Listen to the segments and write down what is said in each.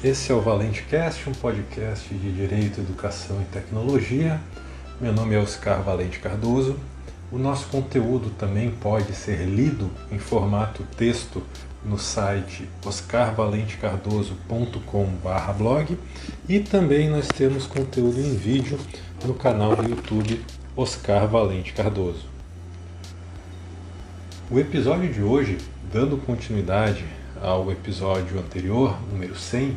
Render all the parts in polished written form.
Esse é o ValenteCast, um podcast de Direito, Educação e Tecnologia. Meu nome é Oscar Valente Cardoso. O nosso conteúdo também pode ser lido em formato texto no site oscarvalentecardoso.com/blog e também nós temos conteúdo em vídeo no canal do YouTube Oscar Valente Cardoso. O episódio de hoje, dando continuidade ao episódio anterior, número 100,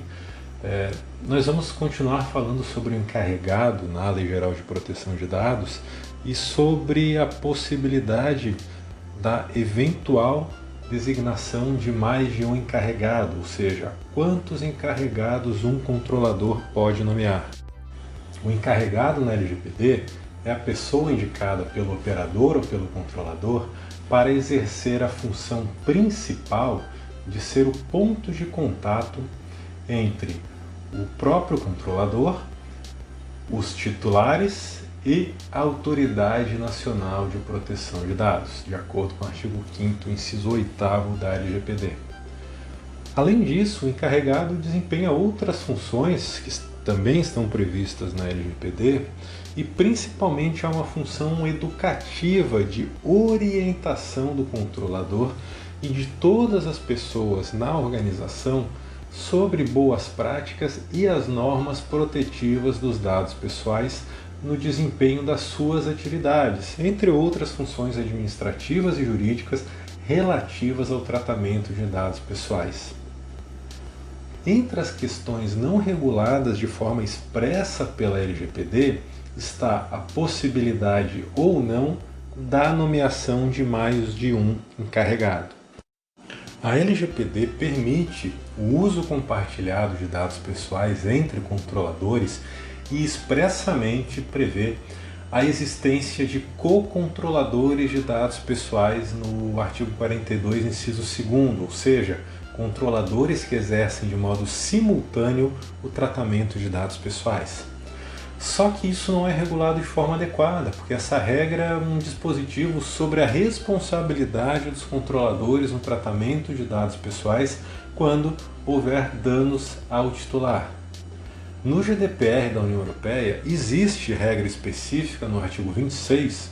nós vamos continuar falando sobre o encarregado na Lei Geral de Proteção de Dados e sobre a possibilidade da eventual designação de mais de um encarregado, ou seja, quantos encarregados um controlador pode nomear. O encarregado na LGPD é a pessoa indicada pelo operador ou pelo controlador para exercer a função principal de ser o ponto de contato entre o próprio controlador, os titulares e a Autoridade Nacional de Proteção de Dados, de acordo com o artigo 5º, inciso 8º da LGPD. Além disso, o encarregado desempenha outras funções que também estão previstas na LGPD e principalmente há uma função educativa de orientação do controlador e de todas as pessoas na organização sobre boas práticas e as normas protetivas dos dados pessoais no desempenho das suas atividades, entre outras funções administrativas e jurídicas relativas ao tratamento de dados pessoais. Entre as questões não reguladas de forma expressa pela LGPD está a possibilidade ou não da nomeação de mais de um encarregado. A LGPD permite o uso compartilhado de dados pessoais entre controladores e expressamente prevê a existência de co-controladores de dados pessoais no artigo 42, inciso 2º, ou seja, controladores que exercem de modo simultâneo o tratamento de dados pessoais. Só que isso não é regulado de forma adequada, porque essa regra é um dispositivo sobre a responsabilidade dos controladores no tratamento de dados pessoais quando houver danos ao titular. No GDPR da União Europeia, existe regra específica no artigo 26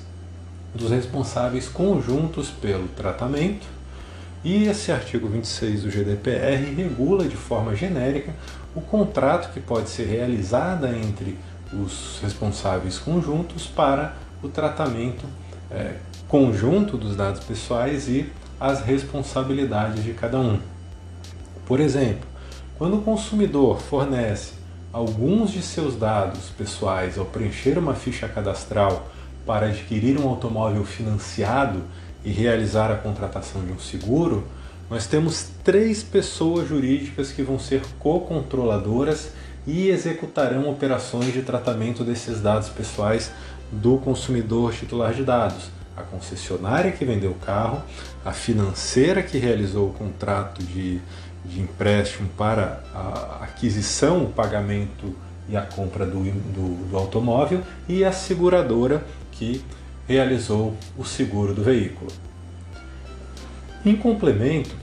dos responsáveis conjuntos pelo tratamento, e esse artigo 26 do GDPR regula de forma genérica o contrato que pode ser realizado entre os responsáveis conjuntos para o tratamento conjunto dos dados pessoais e as responsabilidades de cada um. Por exemplo, quando o consumidor fornece alguns de seus dados pessoais ao preencher uma ficha cadastral para adquirir um automóvel financiado e realizar a contratação de um seguro, nós temos 3 pessoas jurídicas que vão ser co-controladoras e executarão operações de tratamento desses dados pessoais do consumidor titular de dados. A concessionária que vendeu o carro, a financeira que realizou o contrato de empréstimo para a aquisição, o pagamento e a compra do automóvel e a seguradora que realizou o seguro do veículo. Em complemento,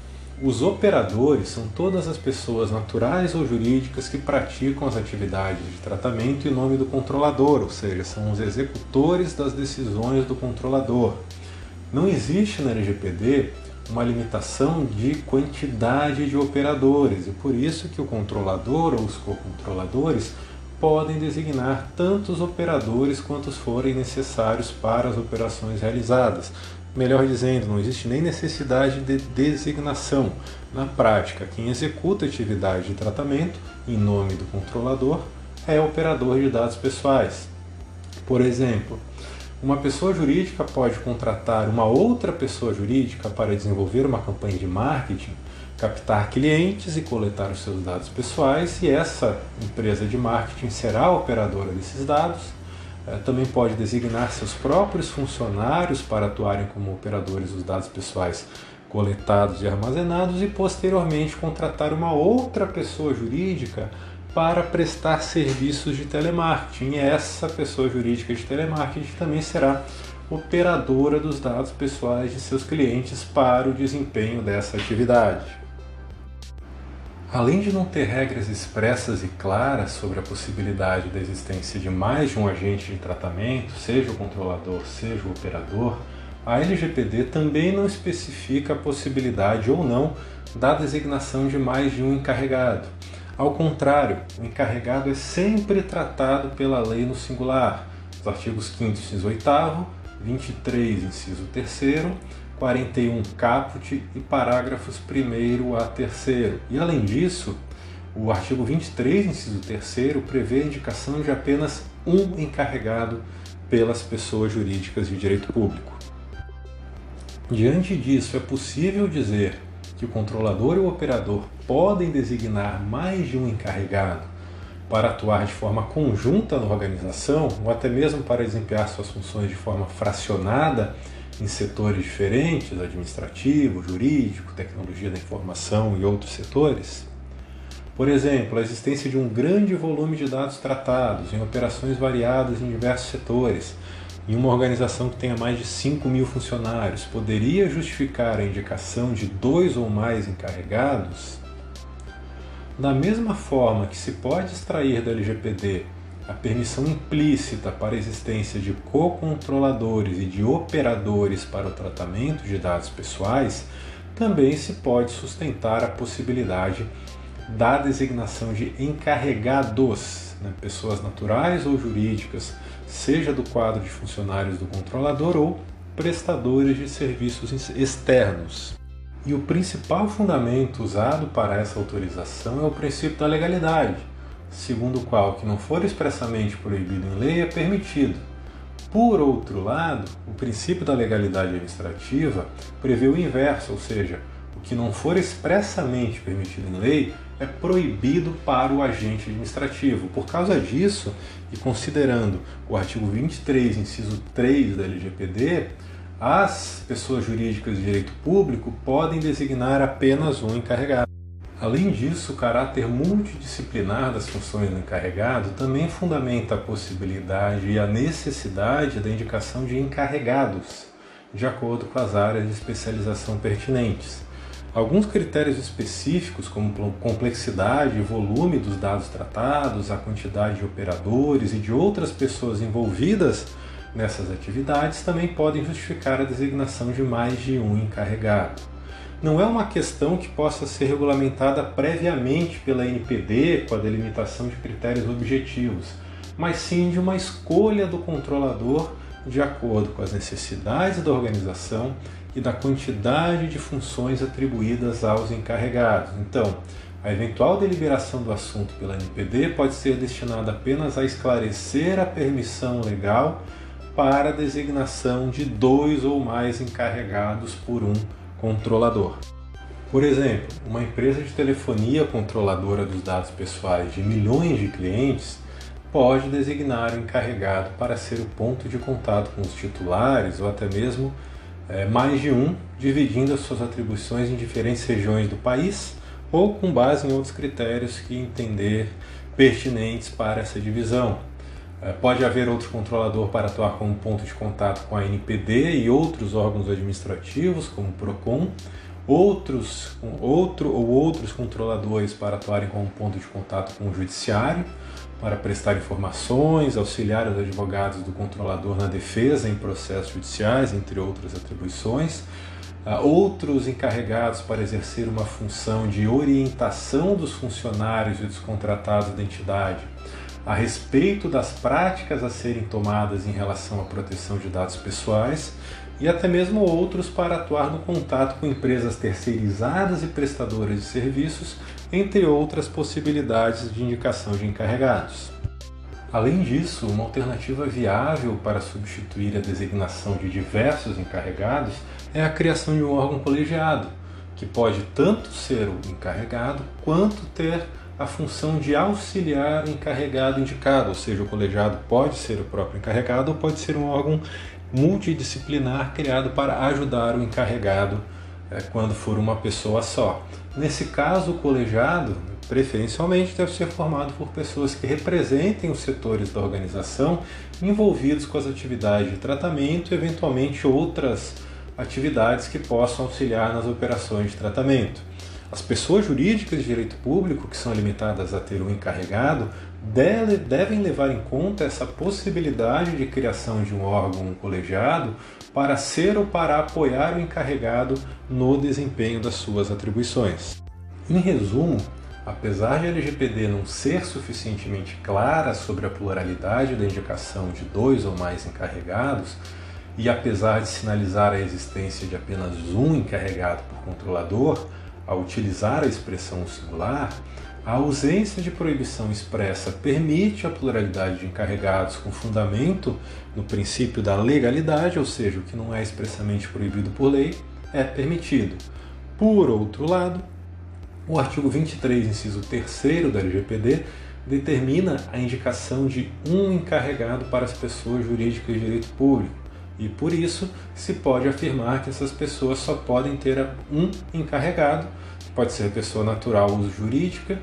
os operadores são todas as pessoas naturais ou jurídicas que praticam as atividades de tratamento em nome do controlador, ou seja, são os executores das decisões do controlador. Não existe na LGPD uma limitação de quantidade de operadores e por isso que o controlador ou os co-controladores podem designar tantos operadores quantos forem necessários para as operações realizadas. Melhor dizendo, não existe nem necessidade de designação. Na prática, quem executa a atividade de tratamento em nome do controlador é o operador de dados pessoais. Por exemplo, uma pessoa jurídica pode contratar uma outra pessoa jurídica para desenvolver uma campanha de marketing, captar clientes e coletar os seus dados pessoais, e essa empresa de marketing será a operadora desses dados. Também pode designar seus próprios funcionários para atuarem como operadores dos dados pessoais coletados e armazenados e posteriormente contratar uma outra pessoa jurídica para prestar serviços de telemarketing. E essa pessoa jurídica de telemarketing também será operadora dos dados pessoais de seus clientes para o desempenho dessa atividade. Além de não ter regras expressas e claras sobre a possibilidade da existência de mais de um agente de tratamento, seja o controlador, seja o operador, a LGPD também não especifica a possibilidade ou não da designação de mais de um encarregado. Ao contrário, o encarregado é sempre tratado pela lei no singular, os artigos 5º, inciso 8º, 23, inciso 3º, 41 caput e parágrafos 1º a 3º. E além disso, o artigo 23, inciso 3º, prevê a indicação de apenas um encarregado pelas pessoas jurídicas de direito público. Diante disso, é possível dizer que o controlador e o operador podem designar mais de um encarregado para atuar de forma conjunta na organização ou até mesmo para desempenhar suas funções de forma fracionada em setores diferentes, administrativo, jurídico, tecnologia da informação e outros setores. Por exemplo, a existência de um grande volume de dados tratados em operações variadas em diversos setores, em uma organização que tenha mais de 5.000 funcionários, poderia justificar a indicação de 2 ou mais encarregados? Da mesma forma que se pode extrair da LGPD a permissão implícita para a existência de co-controladores e de operadores para o tratamento de dados pessoais, também se pode sustentar a possibilidade da designação de encarregados, pessoas naturais ou jurídicas, seja do quadro de funcionários do controlador ou prestadores de serviços externos. E o principal fundamento usado para essa autorização é o princípio da legalidade, segundo o qual o que não for expressamente proibido em lei é permitido. Por outro lado, o princípio da legalidade administrativa prevê o inverso, ou seja, o que não for expressamente permitido em lei é proibido para o agente administrativo. Por causa disso, e considerando o artigo 23, inciso 3 da LGPD, as pessoas jurídicas de direito público podem designar apenas um encarregado. Além disso, o caráter multidisciplinar das funções do encarregado também fundamenta a possibilidade e a necessidade da indicação de encarregados, de acordo com as áreas de especialização pertinentes. Alguns critérios específicos, como complexidade e volume dos dados tratados, a quantidade de operadores e de outras pessoas envolvidas nessas atividades, também podem justificar a designação de mais de um encarregado. Não é uma questão que possa ser regulamentada previamente pela NPD com a delimitação de critérios objetivos, mas sim de uma escolha do controlador de acordo com as necessidades da organização e da quantidade de funções atribuídas aos encarregados. Então, a eventual deliberação do assunto pela NPD pode ser destinada apenas a esclarecer a permissão legal para a designação de 2 ou mais encarregados por um controlador. Por exemplo, uma empresa de telefonia controladora dos dados pessoais de milhões de clientes pode designar um encarregado para ser o ponto de contato com os titulares ou até mesmo mais de um, dividindo as suas atribuições em diferentes regiões do país ou com base em outros critérios que entender pertinentes para essa divisão. Pode haver outro controlador para atuar como ponto de contato com a NPD e outros órgãos administrativos, como o PROCON, outros controladores para atuarem como ponto de contato com o Judiciário, para prestar informações, auxiliar os advogados do controlador na defesa em processos judiciais, entre outras atribuições, outros encarregados para exercer uma função de orientação dos funcionários e dos contratados da entidade a respeito das práticas a serem tomadas em relação à proteção de dados pessoais e até mesmo outros para atuar no contato com empresas terceirizadas e prestadoras de serviços, entre outras possibilidades de indicação de encarregados. Além disso, uma alternativa viável para substituir a designação de diversos encarregados é a criação de um órgão colegiado, que pode tanto ser o encarregado quanto ter a função de auxiliar o encarregado indicado, ou seja, o colegiado pode ser o próprio encarregado ou pode ser um órgão multidisciplinar criado para ajudar o encarregado quando for uma pessoa só. Nesse caso, o colegiado, preferencialmente, deve ser formado por pessoas que representem os setores da organização envolvidos com as atividades de tratamento e, eventualmente, outras atividades que possam auxiliar nas operações de tratamento. As pessoas jurídicas de direito público, que são limitadas a ter um encarregado, devem levar em conta essa possibilidade de criação de um órgão colegiado para ser ou para apoiar o encarregado no desempenho das suas atribuições. Em resumo, apesar de a LGPD não ser suficientemente clara sobre a pluralidade da indicação de 2 ou mais encarregados, e apesar de sinalizar a existência de apenas um encarregado por controlador, ao utilizar a expressão singular, a ausência de proibição expressa permite a pluralidade de encarregados com fundamento no princípio da legalidade, ou seja, o que não é expressamente proibido por lei é permitido. Por outro lado, o artigo 23, inciso 3º da LGPD, determina a indicação de um encarregado para as pessoas jurídicas de direito público, e por isso se pode afirmar que essas pessoas só podem ter um encarregado, que pode ser pessoa natural ou jurídica,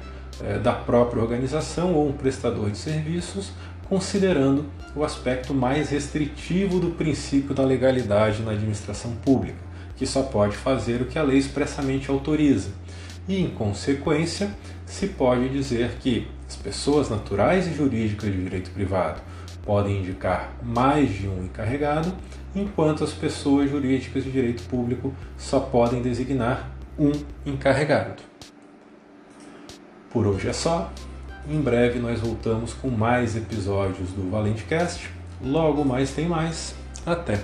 da própria organização ou um prestador de serviços, considerando o aspecto mais restritivo do princípio da legalidade na administração pública, que só pode fazer o que a lei expressamente autoriza. E, em consequência, se pode dizer que as pessoas naturais e jurídicas de direito privado podem indicar mais de um encarregado, enquanto as pessoas jurídicas de direito público só podem designar um encarregado. Por hoje é só. Em breve nós voltamos com mais episódios do ValenteCast. Logo mais tem mais. Até!